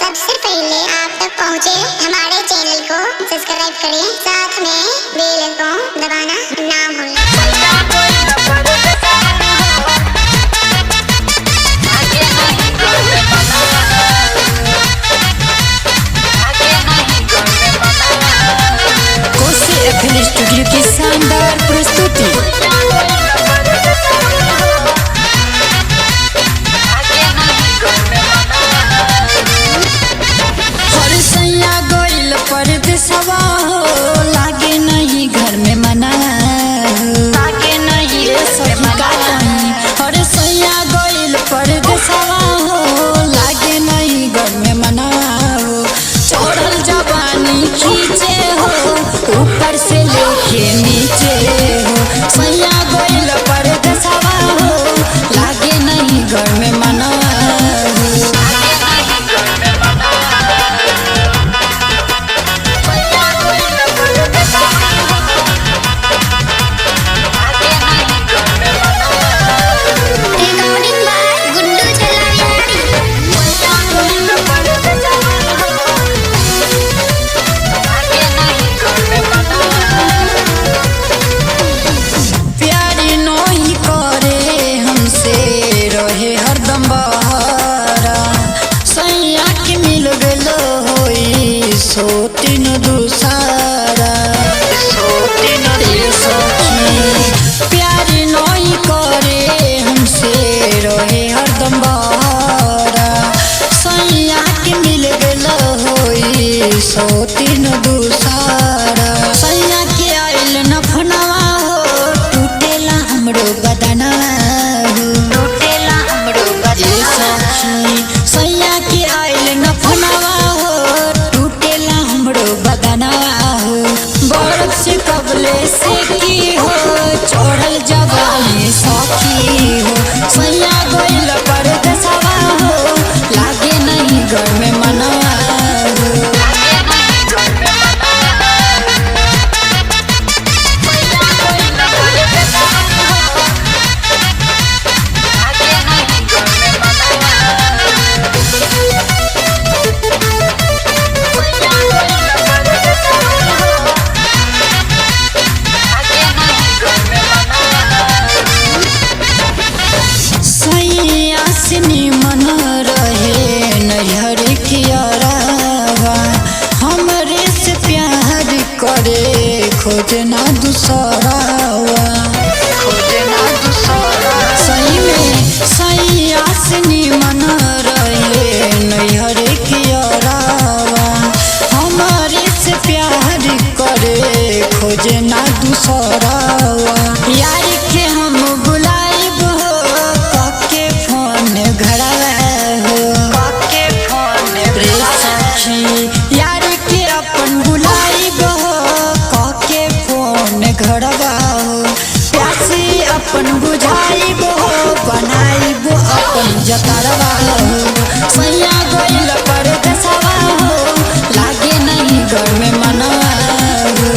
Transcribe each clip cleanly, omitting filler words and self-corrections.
सबसे पहले आप तक पहुँचे हमारे चैनल को सब्सक्राइब करें, साथ में बेल को दबाना ना भूलें। कोसी एफएल स्टूडियो की शानदार प्रस्तुति। परदेसवा हो लागे नहीं घर में मना, लागे नहीं रे सखा अरे सैया गइल परदेसवा हो लागे नहीं घर में मना हो। चढ़ल जवानी खींचे हो ऊपर से लेके नीचे हो, सैया गइल परदेसवा हो लागे नहीं घर में मना हो। सोतिन दूसरा सोतिन प्यारी नई करे हमसे रहे हरदम बहरा, सैया के मिल गल होई सोतिन दूसरा। सैया के आइल नफनवा हो टूटेला हमरो बदनवा हो, टूटेला हमरो बदनवा। सैया के आइल नफनवा बर्फ से कबले से की हो चढ़ल जवानी सखी हो, सैया गइल परदेसवा हो लागे नहीं घर में मनवा हो। मन रहे नैहर कियारावा हमरे से प्यार करे खोजना दूसरावा, खोजना दूसरा। सही में सैया से मन रहे नैहर कियारावा हमरे से प्यार करे खोजना दूसरावा। यार के हम बुलाइब हो कके फोन घरवा हो, कके फोन रे सखी यार के अपन बुलाइब हो कके फोन घरवा हो। प्यासी अपन बुझाइब हो बनाइब अपन जतरवा हो, सैया गइल परदेसवा हो लागे नहीं घर में मनवा हो।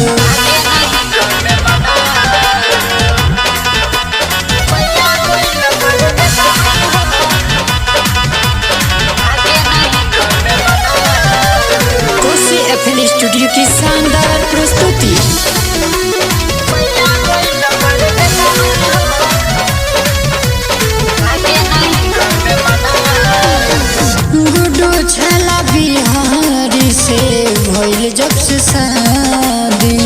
कोसी एफएल स्टूडियो की शानदार प्रस्तुति। गुड्डू छला बिहारी से भइल जब से शादी,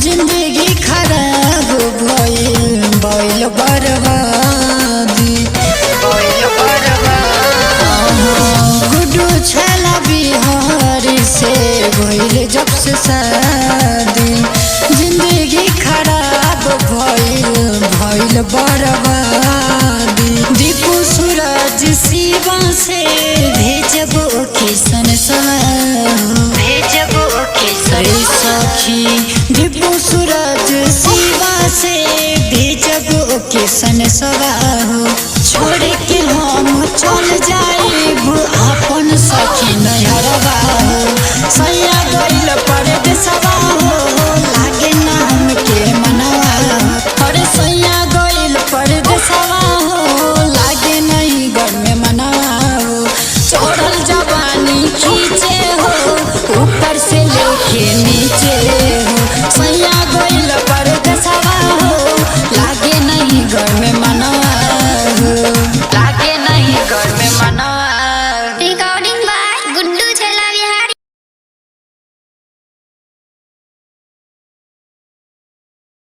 जिंदगी खराब भइल भइल बर्बादी, भइल बर्बादी। गुड्डू छला बिहारी से भइल जब से शादी, जिंदगी खराब भइल भइल बर्बादी। दीपू सूरज शिवा से भेजबो किसन भेजबो किसन सखी। दीपू सूरज शिवा से भेजबो किसन सवा हो, छोड़ के हम चल जाइब